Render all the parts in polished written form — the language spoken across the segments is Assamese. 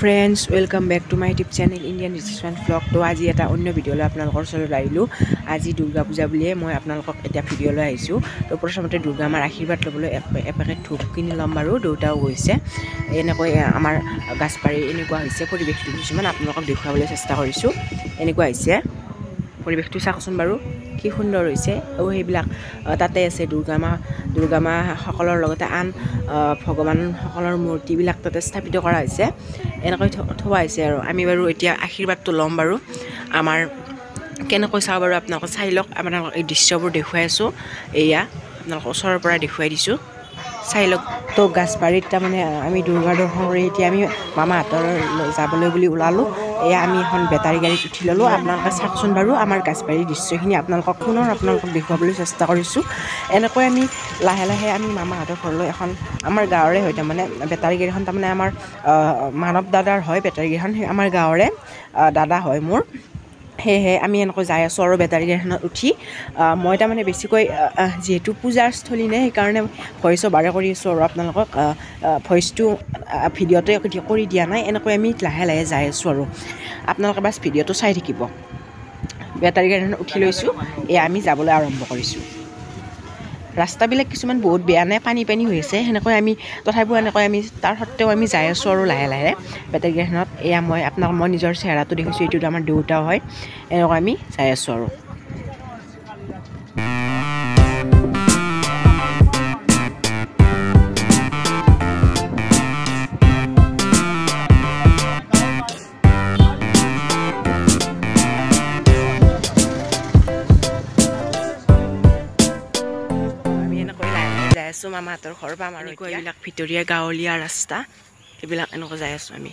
Friends welcome back to my YouTube channel Indian restaurant blog. तो आज এটা অন্য ভিডিঅ'লৈ আপোনালোকৰ ওচৰলৈ আহিলো। আজি দুৰ্গা পূজা বুলিয়ে মই আপোনালোকক এটা ভিডিঅ'লৈ আহিছো। তো প্ৰথমতে দুৰ্গা মাৰ আশীৰ্বাদ ল'বলৈ এপেকেট ধূপ কিনি ল'ম বাৰু। দেউতাও গৈছে এনেকৈ আমাৰ গাছপাৰি এনেকুৱা হৈছে পৰিৱেশটো কিছুমান আপোনালোকক দেখুৱাবলৈ চেষ্টা কৰিছো। এনেকুৱা হৈছে পৰিৱেশটো চাওকচোন বাৰু কি সুন্দৰ হৈছে। সেইবিলাক তাতে আছে দুৰ্গা মা সকলৰ লগতে আন ভগৱান সকলৰ মূৰ্তিবিলাক তাতে স্থাপিত কৰা হৈছে। এনেকৈ থোৱা হৈছে আৰু আমি বাৰু এতিয়া আশীৰ্বাদটো ল'ম বাৰু। আমাৰ কেনেকৈ চাওঁ বাৰু আপোনালোকে চাই লওক। আপোনালোকক এই দৃশ্যবোৰ দেখুৱাই আছোঁ। এয়া আপোনালোকক ওচৰৰ পৰা দেখুৱাই দিছোঁ, চাই লওক। তো গাছবাৰীত তাৰমানে আমি দুৰ্গা দৰ্শন কৰি এতিয়া আমি মামাহঁতৰ যাবলৈ বুলি ওলালোঁ। এয়া আমি এখন বেটাৰী গাড়ীত উঠি ল'লোঁ। আপোনালোকে চাওকচোন বাৰু আমাৰ গাছবাৰীৰ দৃশ্যখিনি আপোনালোকক দেখুৱাবলৈ চেষ্টা কৰিছোঁ। এনেকৈ আমি লাহে লাহে আমি মামাহঁতৰ ঘৰলৈ এখন আমাৰ গাঁৱৰে হয় তাৰমানে বেটাৰী গাড়ীখন তাৰমানে আমাৰ মানৱ দাদাৰ হয় বেটাৰী গাড়ীখন। আমাৰ গাঁৱৰে দাদা হয় মোৰ। সেয়েহে আমি এনেকৈ যাই আছোঁ আৰু বেটাৰী গাড়ীখনত উঠি। মই তাৰমানে বেছিকৈ যিহেতু পূজাৰ স্থলী নে সেইকাৰণে ভইচ অভাৰে কৰি আছোঁ আৰু আপোনালোকক ভইচটো ভিডিঅ'তে কৰি দিয়া নাই। এনেকৈ আমি লাহে লাহে যাই আছোঁ আৰু আপোনালোকে বাছ ভিডিঅ'টো চাই থাকিব। বেটাৰী গাড়ীখনত উঠি লৈছোঁ। এয়া আমি যাবলৈ আৰম্ভ কৰিছোঁ। ৰাস্তাবিলাক কিছুমান বহুত বেয়া নাই, পানী হৈ আছে। সেনেকৈ আমি তথাপিও এনেকৈ আমি তাৰ সত্ত্বেও আমি যাই আছোঁ আৰু লাহে লাহে বেটাৰী গাড়ীখনত। এয়া মই নিজৰ চেহেৰাটো দেখিছোঁ, এইটোতো আমাৰ দেউতাও হয়। এনেকৈ আমি যাই আছোঁ আৰু মামাহঁতৰ ঘৰ পাম আৰু এইবিলাক ভিতৰীয়া গাঁৱলীয়া ৰাস্তা এইবিলাক এনেকৈ যাই আছোঁ আমি।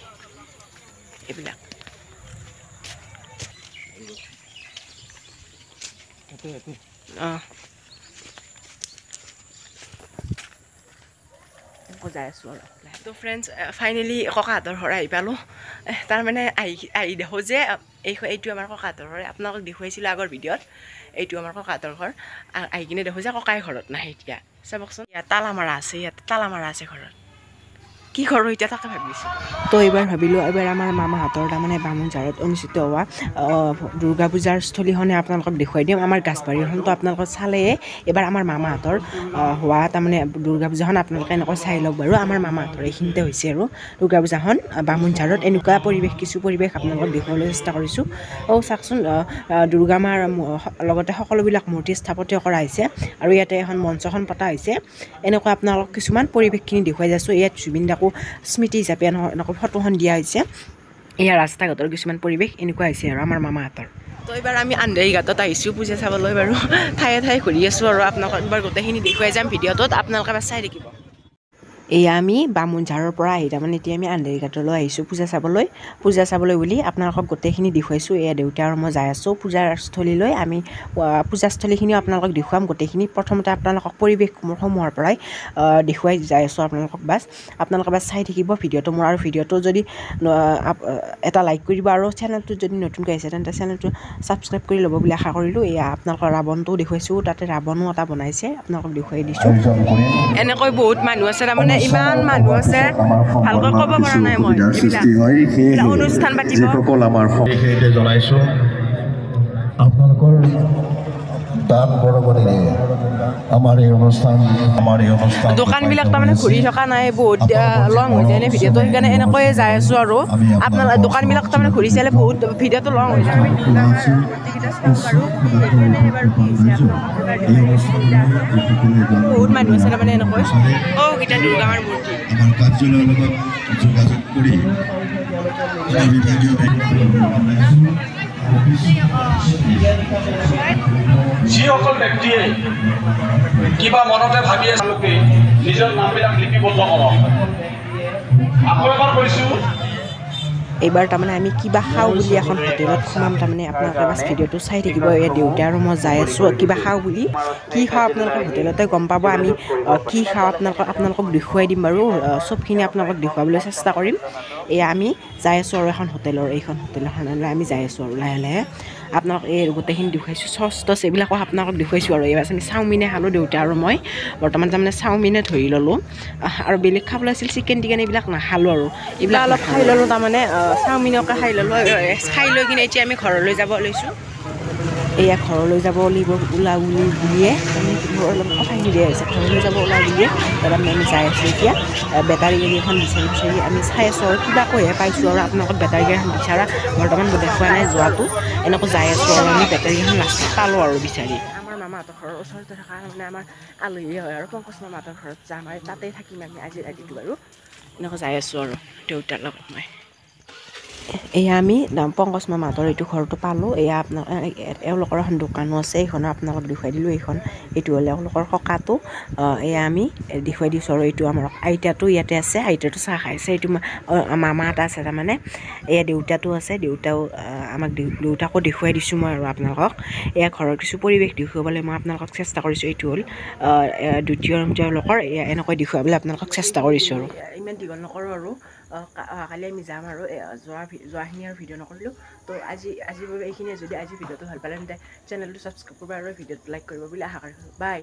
এইবিলাক যাই আছোঁ আৰু। তো ফ্ৰেণ্ডছ ফাইনেলি ককাহঁতৰ ঘৰ আহি পালোঁ। তাৰমানে আহি দেখোঁ যে এইটো আমাৰ ককাহঁতৰ ঘৰ। আপোনালোকক দেখুৱাইছিলোঁ আগৰ ভিডিঅ'ত। এইটো আমাৰ ককাহঁতৰ ঘৰ। আহি কিনে দেখোঁ যে ককাই ঘৰত নাহে। এতিয়া চাবকচোন, ইয়াত তালা মাৰা আছে, ঘৰত কি ঘৰ এতিয়া তাকে ভাবিছোঁ। তো এইবাৰ ভাবিলোঁ এইবাৰ আমাৰ মামাহঁতৰ তাৰমানে বামুণঝাৰত অনুষ্ঠিত হোৱা দুৰ্গা পূজাৰ স্থলীখনে আপোনালোকক দেখুৱাই দিম। আমাৰ গাছবাৰীখনতো আপোনালোকে চালেই। এইবাৰ আমাৰ মামাহঁতৰ হোৱা তাৰমানে দুৰ্গা পূজাখন আপোনালোকে এনেকৈ চাই লওক বাৰু। আমাৰ মামাহঁতৰ এইখিনিতে হৈছে আৰু দুৰ্গা পূজাখন বামুণঝাৰত। এনেকুৱা কিছু পৰিৱেশ আপোনালোকক দেখুৱাবলৈ চেষ্টা কৰিছোঁ। চাওকচোন দুৰ্গা মাৰ লগতে সকলোবিলাক মূৰ্তি স্থাপত্য কৰা হৈছে আৰু ইয়াতে এখন মঞ্চখন পতা হৈছে। এনেকুৱা আপোনালোক কিছুমান পৰিৱেশখিনি দেখুৱাই যাইছোঁ। ইয়াত জুবিন দাকো স্মৃতি হিচাপে এনেকৈ ফটোখন দিয়া হৈছে। এয়া ৰাস্তা ঘাটৰ কিছুমান পৰিৱেশ এনেকুৱা হৈছে আৰু আমাৰ মামাহঁতৰ। তো এইবাৰ আমি আন্ধেৰী ঘাটত আহিছোঁ পূজা চাবলৈ বাৰু। ঠায়ে ঘূৰি আছোঁ আৰু আপোনালোকক একবাৰ গোটেইখিনি দেখুৱাই যাম ভিডিঅ'টোত। আপোনালোকে এবাৰ চাই থাকিব। এয়া আমি বামুণঝাৰৰ পৰা আহি তাৰমানে এতিয়া আমি আন্ধেৰী ঘাটলৈ আহিছোঁ পূজা চাবলৈ বুলি আপোনালোকক গোটেইখিনি দেখুৱাইছোঁ। এয়া দেউতা আৰু মই যাই আছোঁ পূজাৰ স্থলীলৈ। আমি পূজাস্থলীখিনিও আপোনালোকক দেখুৱাম গোটেইখিনি। প্ৰথমতে আপোনালোকক পৰিৱেশসমূহৰ পৰাই দেখুৱাই যাই আছোঁ আপোনালোকে বাছ চাই থাকিব ভিডিঅ'টো মোৰ। আৰু ভিডিঅ'টো যদি এটা লাইক কৰি দিব আৰু চেনেলটোত যদি নতুনকৈ আহিছে তেন্তে চেনেলটো ছাবস্ক্ৰাইব কৰি ল'ব বুলি আশা কৰিলোঁ। এয়া আপোনালোকৰ ৰাৱণটোও দেখুৱাইছোঁ, তাতে ৰাৱণো এটা বনাইছে আপোনালোকক দেখুৱাই দিছোঁ। এনেকৈ বহুত মানুহ আছে তাৰমানে, ইমান মানুহ আছে ভালকৈ ক'ব পৰা নাই মই। এইবিলাক অনুষ্ঠান পাতিব জনাইছোঁ আপোনালোকৰ দান বৰঙণিৰে আমাৰ এই অনুষ্ঠান দোকানবিলাক তাৰমানে ঘূৰি থকা নাই, বহুত লং হৈ যায় নে ভিডিঅ'টো, সেইকাৰণে এনেকৈয়ে যাই আছোঁ আৰু। আপোনালোকে দোকানবিলাক তাৰমানে ঘূৰি চালে বহুত ভিডিঅ'টো লং হৈ যায়। বহুত মানুহ আছে তাৰমানে এনেকৈ। কেইটা দুৰ্গা মাৰ মূৰ্তি আমাৰ কাৰ্যালয়ৰ লগত যোগাযোগ কৰি যিসকল ব্যক্তিয়ে কিবা মনতে ভাবি আছে নিজৰ নামবিলাক লিপিবদ্ধ কৰক। আকৌ এবাৰ কৈছোঁ, এইবাৰ তাৰমানে আমি কিবা খাওঁ বুলি এখন হোটেলত সোমাম। তাৰমানে আপোনালোকে বাছ ভিডিঅ'টো চাই থাকিব। এই দেউতা আৰু মই যাই আছোঁ কিবা খাওঁ বুলি। কি খাওঁ আপোনালোকে হোটেলতে গম পাব। আমি কি খাওঁ আপোনালোকক দেখুৱাই দিম বাৰু। চবখিনি আপোনালোকক দেখুৱাবলৈ চেষ্টা কৰিম। এয়া আমি যাই আছোঁ আৰু এইখন হোটেলখনলৈ আমি যাই আছোঁ আৰু লাহে লাহে। আপোনালোক এই গোটেইখিনি দেখুৱাইছোঁ চচ টচ এইবিলাকো আপোনালোকক দেখুৱাইছোঁ আৰু এইবাৰ আমি চাওমিনে খালোঁ দেউতা আৰু মই বৰ্তমান তাৰমানে চাওমিনে ধৰি ল'লোঁ আৰু বেলেগ খাবলৈ আছিল চিকেন টিকেন এইবিলাক নাখালোঁ আৰু এইবিলাক অলপ খাই ল'লোঁ তাৰমানে চাওমিনকে খাই ল'লোঁ খাই লৈ কিনে এতিয়া আমি ঘৰলৈ যাব লৈছোঁ এয়া ঘৰলৈ যাব বুলিয়ে অলপ কথাখিনি দিয়া হৈছে ঘৰলৈ যাব বুলিয়ে তাৰমানে আমি যাই আছোঁ এতিয়া বেটাৰী গাড়ী এখন বিচাৰি আমি চাই আছোঁ আৰু কিবা কৈহে পাইছোঁ আৰু আপোনালোকক বেটাৰী গাড়ী এখন বিচৰা বৰ্তমান দেখুওৱা নাই যোৱাটো এনেকৈ যাই আছোঁ আৰু আমি বেটাৰী এখন লাষ্টত পালোঁ আৰু বিচাৰি আমাৰ মামাহঁতৰ ঘৰৰ ওচৰতে থকা মানে আমাৰ আলহী হয় আৰু পংকজ মামাহঁতৰ ঘৰত যাম আৰু তাতেই থাকিম আমি আজিটো বাৰু এনেকৈ যাই আছোঁ আৰু দেউতাৰ লগত মই এয়া আমি পংকজ মামাহঁতৰ এইটো ঘৰটো পালোঁ এয়া আপোনাৰ এওঁলোকৰ এখন দোকানো আছে এইখনো আপোনালোকক দেখুৱাই দিলোঁ এইটো হ'লে এওঁলোকৰ ককাটো এয়া আমি দেখুৱাই দিছোঁ আৰু এইটো আমাৰ আইতাটো ইয়াতে আছে আইতাটো চাহ খাইছে এইটো মামা এটা আছে তাৰমানে এয়া দেউতাটো আছে দেউতাকো দেখুৱাই দিছোঁ মই আৰু আপোনালোকক এয়া ঘৰৰ কিছু পৰিৱেশ দেখুৱাবলৈ মই আপোনালোকক চেষ্টা কৰিছোঁ এইটো হ'ল দ্বিতীয় তেওঁলোকৰ এয়া এনেকৈ দেখুৱাবলৈ আপোনালোকক চেষ্টা কৰিছোঁ আৰু ইমান দীঘল নকৰোঁ আৰু অহাকালি আমি যাম আৰু যোৱাখিনি আৰু ভিডিঅ' নকৰিলোঁ তো আজি বাবে এইখিনিয়ে যদি আজি ভিডিঅ'টো ভাল পালে তেন্তে চেনেলটো ছাবস্ক্ৰাইব কৰিব আৰু ভিডিঅ'টো লাইক কৰিব বুলি আশা কৰিছোঁ বাই